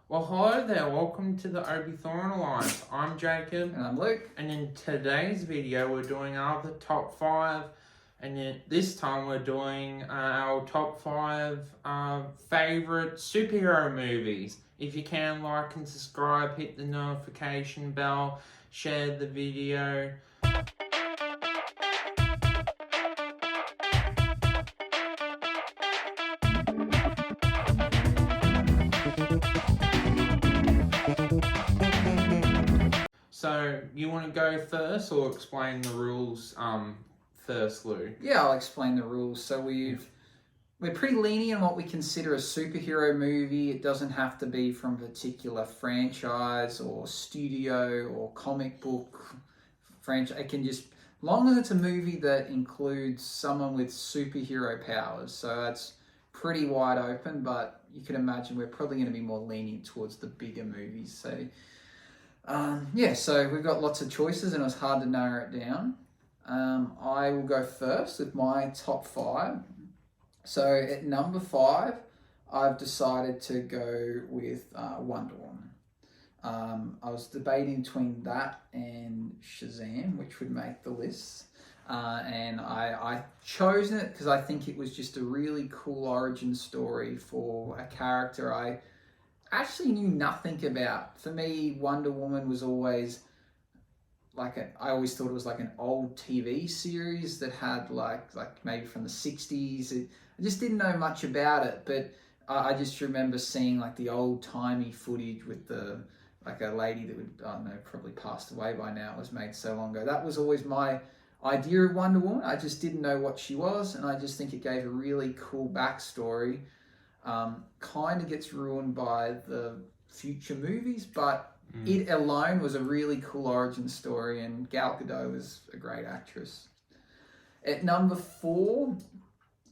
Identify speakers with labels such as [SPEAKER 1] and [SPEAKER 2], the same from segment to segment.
[SPEAKER 1] Well, hello there. Welcome to the Obi Thorn Alliance. I'm Jacob.
[SPEAKER 2] And I'm Luke.
[SPEAKER 1] And in today's video, we're doing our top 5. And then this time, we're doing our top 5 favourite superhero movies. If you can, like and subscribe, hit the notification bell, share the video. So, you want to go first or explain the rules first, Lou?
[SPEAKER 2] Yeah, I'll explain the rules. So we're pretty lenient on what we consider a superhero movie. It doesn't have to be from a particular franchise or studio or comic book franchise. It can just, long as it's a movie that includes someone with superhero powers. So that's pretty wide open, but you can imagine we're probably going to be more lenient towards the bigger movies. So so we've got lots of choices and it was hard to narrow it down. I will go first with my top 5. So at number 5, I've decided to go with Wonder Woman. I was debating between that and Shazam, which would make the list. And I chose it because I think it was just a really cool origin story for a character I actually knew nothing about. For me, Wonder Woman was always I always thought it was like an old TV series that had like maybe from the 60s. I just didn't know much about it, but I just remember seeing like the old timey footage with a lady that would, I don't know, probably passed away by now. It was made so long ago. That was always my idea of Wonder Woman. I just didn't know what she was, and I just think it gave a really cool backstory. Kind of gets ruined by the future movies, but it alone was a really cool origin story, and Gal Gadot was a great actress. At number 4,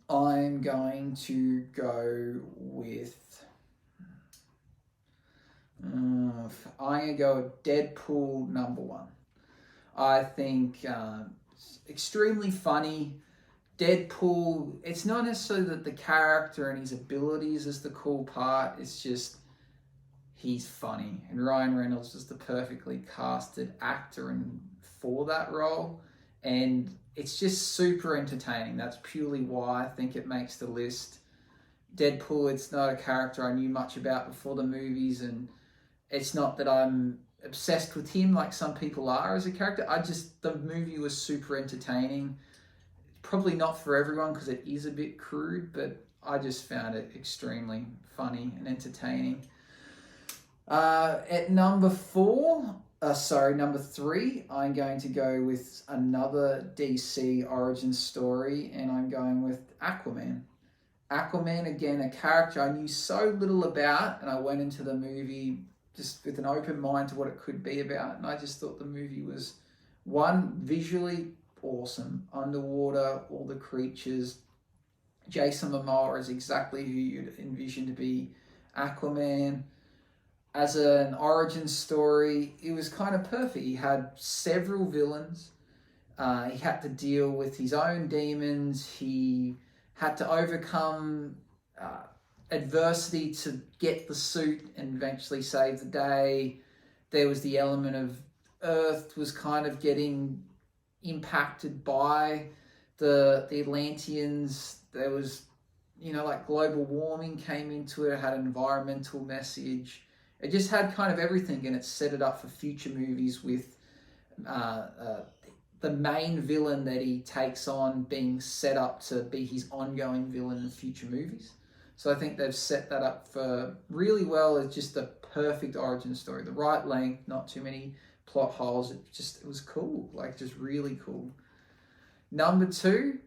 [SPEAKER 2] I'm going to go with Deadpool number 1. I think it's extremely funny. Deadpool, it's not necessarily that the character and his abilities is the cool part, it's just he's funny. And Ryan Reynolds is the perfectly casted actor for that role. And it's just super entertaining. That's purely why I think it makes the list. Deadpool, it's not a character I knew much about before the movies, and it's not that I'm obsessed with him like some people are as a character. The movie was super entertaining. Probably not for everyone because it is a bit crude, but I just found it extremely funny and entertaining. At number 3, I'm going to go with another DC origin story, and I'm going with Aquaman. Aquaman, again, a character I knew so little about, and I went into the movie just with an open mind to what it could be about, and I just thought the movie was, visually awesome. Underwater, all the creatures. Jason Momoa is exactly who you'd envision to be Aquaman. As an origin story, it was kind of perfect. He had several villains. He had to deal with his own demons. He had to overcome adversity to get the suit and eventually save the day. There was the element of Earth was kind of getting impacted by the Atlanteans. There was, global warming came into it. It had an environmental message. It just had kind of everything, and it set it up for future movies with the main villain that he takes on being set up to be his ongoing villain in future movies. So I think they've set that up for really well. It's just a perfect origin story. The right length, not too many plot holes. It was cool, just really cool. Number 2,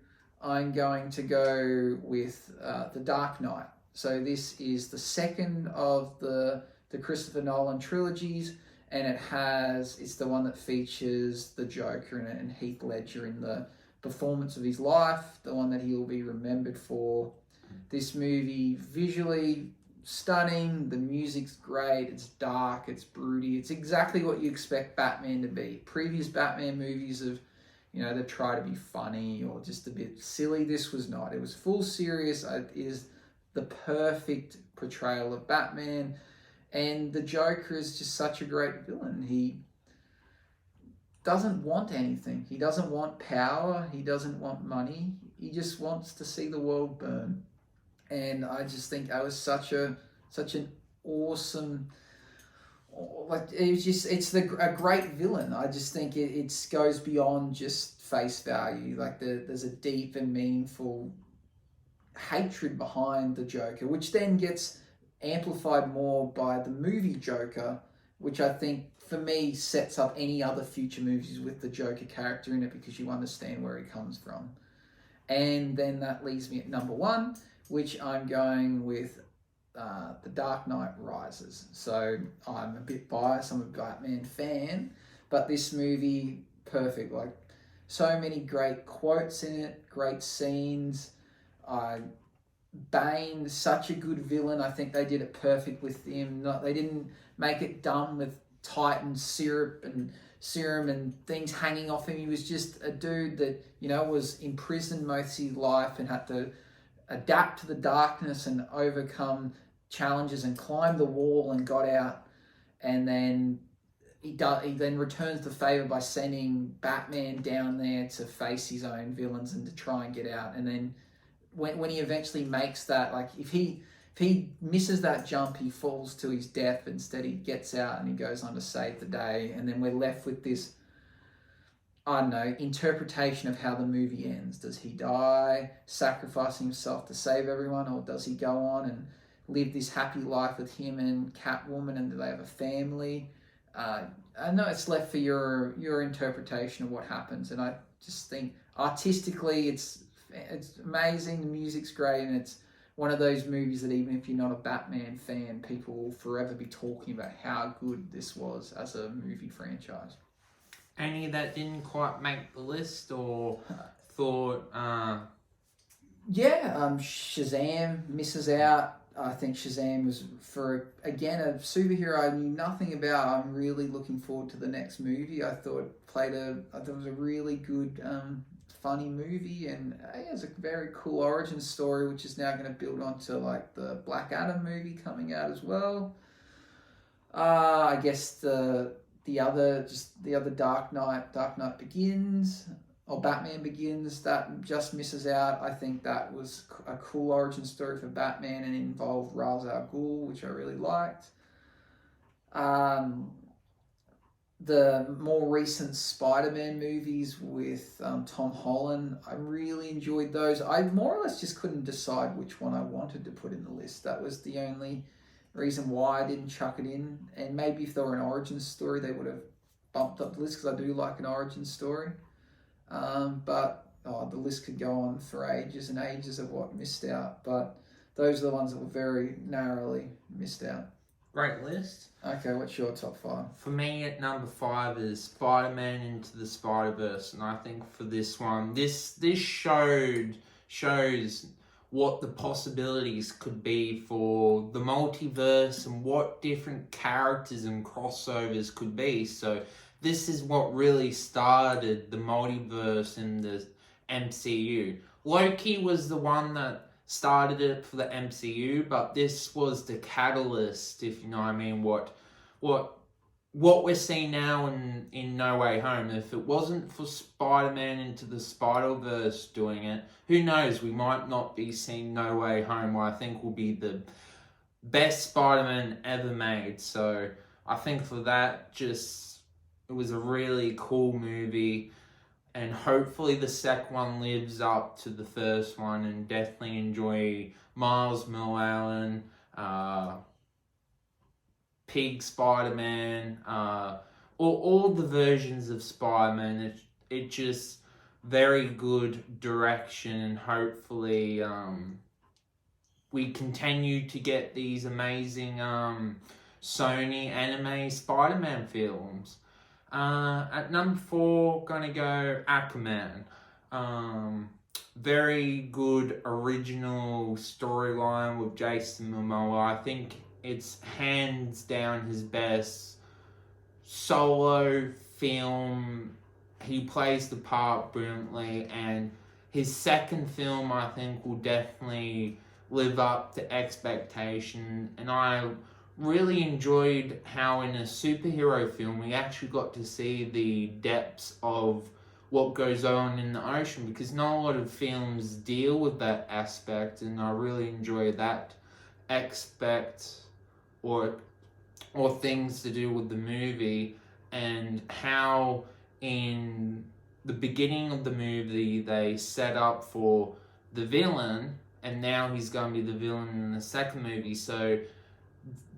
[SPEAKER 2] I'm going to go with The Dark Knight. So this is the second of the Christopher Nolan trilogies, and it's the one that features the Joker in it and Heath Ledger in the performance of his life, the one that he will be remembered for. This movie, visually stunning, the music's great, it's dark, it's broody, it's exactly what you expect Batman to be. Previous Batman movies have, they try to be funny or just a bit silly. This was not. It was full serious. It is the perfect portrayal of Batman. And the Joker is just such a great villain. He doesn't want anything. He doesn't want power. He doesn't want money. He just wants to see the world burn. And I just think that was such an awesome, like a great villain. I just think it goes beyond just face value. Like there's a deep and meaningful hatred behind the Joker, which then gets amplified more by the movie Joker, which I think for me sets up any other future movies with the Joker character in it, because you understand where he comes from. And then that leaves me at number one, which I'm going with The Dark Knight Rises. So I'm a bit biased, I'm a Batman fan, but this movie, perfect. Like, so many great quotes in it, great scenes. Bane, such a good villain. I think they did it perfect with him. They didn't make it dumb with Titan serum and things hanging off him. He was just a dude that, was imprisoned most of his life and had to adapt to the darkness and overcome challenges and climb the wall and got out. And then he then returns the favor by sending Batman down there to face his own villains and to try and get out. And then when he eventually makes that, like, if he misses that jump, he falls to his death. Instead, he gets out and he goes on to save the day. And then we're left with this, I don't know, interpretation of how the movie ends. Does he die, sacrificing himself to save everyone, or does he go on and live this happy life with him and Catwoman, and do they have a family? I know it's left for your interpretation of what happens, and I just think artistically it's amazing. The music's great, and it's one of those movies that even if you're not a Batman fan, people will forever be talking about how good this was as a movie franchise.
[SPEAKER 1] Any that didn't quite make the list, or thought?
[SPEAKER 2] Shazam misses out. I think Shazam was, for again, a superhero I knew nothing about. I'm really looking forward to the next movie. I thought it was a really good, funny movie, and it has a very cool origin story, which is now going to build onto like the Black Adam movie coming out as well. I guess the other Dark Knight Begins, or Batman Begins, that just misses out. I think that was a cool origin story for Batman and involved Ra's al Ghul, which I really liked. The more recent Spider-Man movies with Tom Holland, I really enjoyed those. I more or less just couldn't decide which one I wanted to put in the list. That was the only reason why I didn't chuck it in. And maybe if they were an origin story, they would have bumped up the list, because I do like an origin story. But the list could go on for ages and ages of what missed out. But those are the ones that were very narrowly missed out.
[SPEAKER 1] Great list.
[SPEAKER 2] Okay, what's your top five?
[SPEAKER 1] For me, at number 5 is Spider-Man Into the Spider-Verse, and I think for this one, this shows what the possibilities could be for the multiverse and what different characters and crossovers could be. So this is what really started the multiverse in the MCU. Loki was the one that started it for the MCU, but this was the catalyst, if you know what I mean, what we're seeing now in No Way Home. If it wasn't for Spider-Man Into the Spider-Verse doing it, who knows, we might not be seeing No Way Home, what I think will be the best Spider-Man ever made. So I think for that, it was a really cool movie. And hopefully the second one lives up to the first one, and definitely enjoy Miles Morales, Pig Spider-Man, all the versions of Spider-Man. It just very good direction, and hopefully we continue to get these amazing Sony anime Spider-Man films. At number 4, gonna go Aquaman. Very good original storyline with Jason Momoa. I think it's hands down his best solo film. He plays the part brilliantly, and his second film, I think, will definitely live up to expectation. And I really enjoyed how in a superhero film we actually got to see the depths of what goes on in the ocean, because not a lot of films deal with that aspect, and I really enjoy that aspect, or things to do with the movie, and how in the beginning of the movie they set up for the villain, and now he's going to be the villain in the second movie. So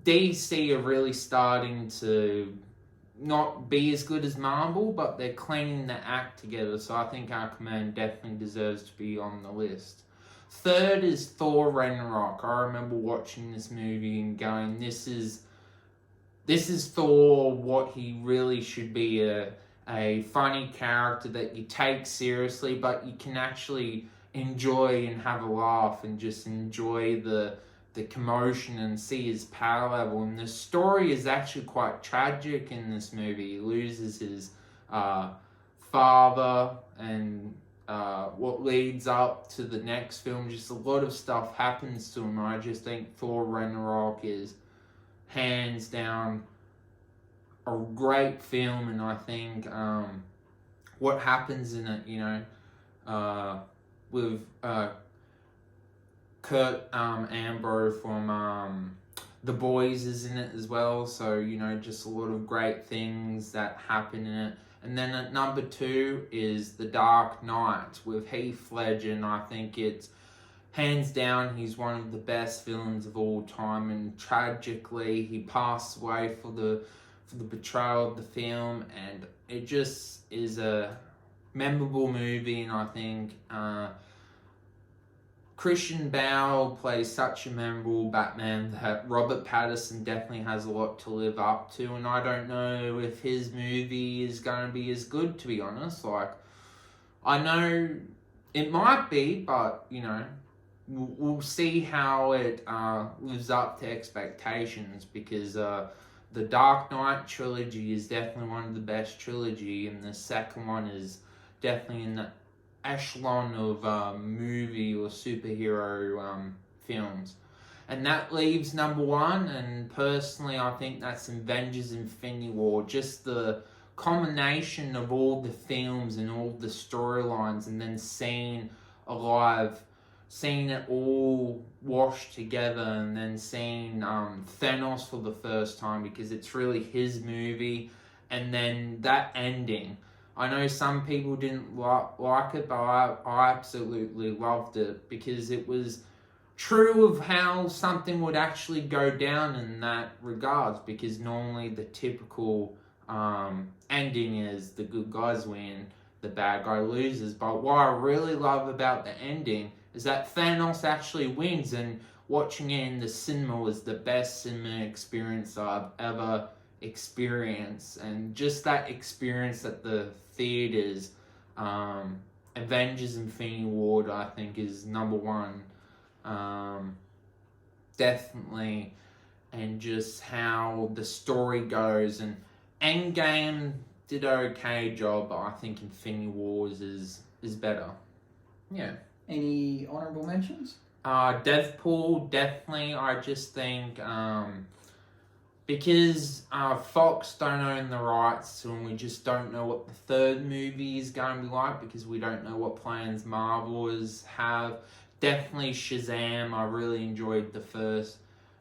[SPEAKER 1] DC are really starting to not be as good as Marvel, but they're cleaning the act together. So I think Aquaman definitely deserves to be on the list. Third is Thor Ragnarok. I remember watching this movie and going, this is Thor, what he really should be, a funny character that you take seriously, but you can actually enjoy and have a laugh and just enjoy the commotion and see his power level. And the story is actually quite tragic in this movie. He loses his father, and what leads up to the next film, just a lot of stuff happens to him. I just think Thor Ragnarok is hands down a great film, and I think what happens in it, with Kurt Amber from The Boys is in it as well, so just a lot of great things that happen in it. And then at number 2 is The Dark Knight with Heath Ledger, and I think it's hands down he's one of the best villains of all time, and tragically he passed away for the betrayal of the film, and it just is a memorable movie. And I think Christian Bale plays such a memorable Batman that Robert Pattinson definitely has a lot to live up to, and I don't know if his movie is going to be as good, to be honest. Like, I know it might be, but we'll see how it lives up to expectations, because the Dark Knight trilogy is definitely one of the best trilogy, and the second one is definitely in the echelon of movie or superhero films. And that leaves number 1, and personally I think that's Avengers Infinity War. Just the combination of all the films and all the storylines, and then seeing it all washed together, and then seeing Thanos for the first time, because it's really his movie. And then that ending, I know some people didn't like it, but I absolutely loved it, because it was true of how something would actually go down in that regards, because normally the typical ending is the good guys win, the bad guy loses. But what I really love about the ending is that Thanos actually wins, and watching it in the cinema was the best cinema experience I've ever experienced. And just that experience at the theaters, Avengers Infinity War, I think, is number 1. Definitely. And just how the story goes, and Endgame did an okay job, but I think Infinity Wars is better. Yeah.
[SPEAKER 2] Any honourable mentions?
[SPEAKER 1] Deadpool, definitely. I just think because Fox don't own the rights, and we just don't know what the third movie is going to be like, because we don't know what plans Marvel's have. Definitely Shazam. I really enjoyed the first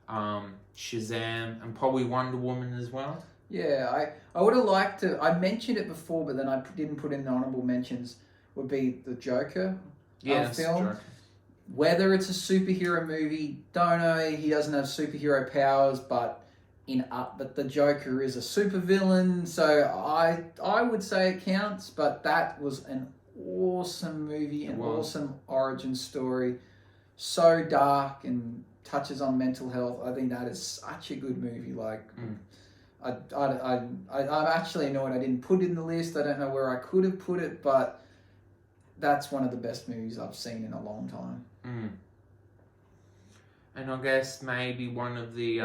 [SPEAKER 1] Shazam, and probably Wonder Woman as well.
[SPEAKER 2] Yeah, I would have liked to. I mentioned it before, but then I didn't put in the honourable mentions. Would be the Joker film.
[SPEAKER 1] Joker.
[SPEAKER 2] Whether it's a superhero movie, don't know. He doesn't have superhero powers, but the Joker is a supervillain, so I would say it counts. But that was an awesome movie, an awesome origin story, so dark and touches on mental health. I think that is such a good movie. Like, I'm actually annoyed I didn't put it in the list. I don't know where I could have put it, but that's one of the best movies I've seen in a long time.
[SPEAKER 1] And I guess maybe one of the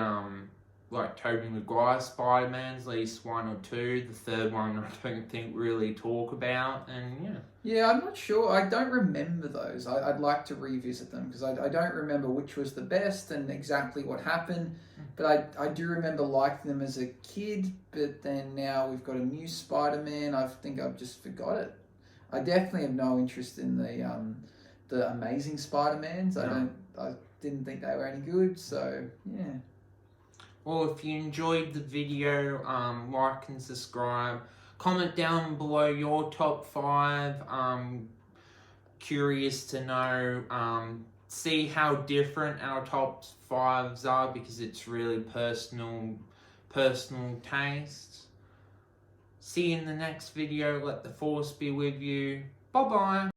[SPEAKER 1] like Tobey Maguire Spider-Man's, at least 1 or 2. The third one I don't think really talk about, and yeah.
[SPEAKER 2] Yeah, I'm not sure. I don't remember those. I'd like to revisit them because I don't remember which was the best and exactly what happened. But I do remember liking them as a kid, but then now we've got a new Spider-Man. I think I've just forgot it. I definitely have no interest in the Amazing Spider-Mans.
[SPEAKER 1] No.
[SPEAKER 2] I didn't think they were any good, so yeah.
[SPEAKER 1] Well, if you enjoyed the video, like and subscribe. Comment down below your top 5. Curious to know. See how different our top 5s are, because it's really personal taste. See you in the next video. Let the force be with you. Bye bye.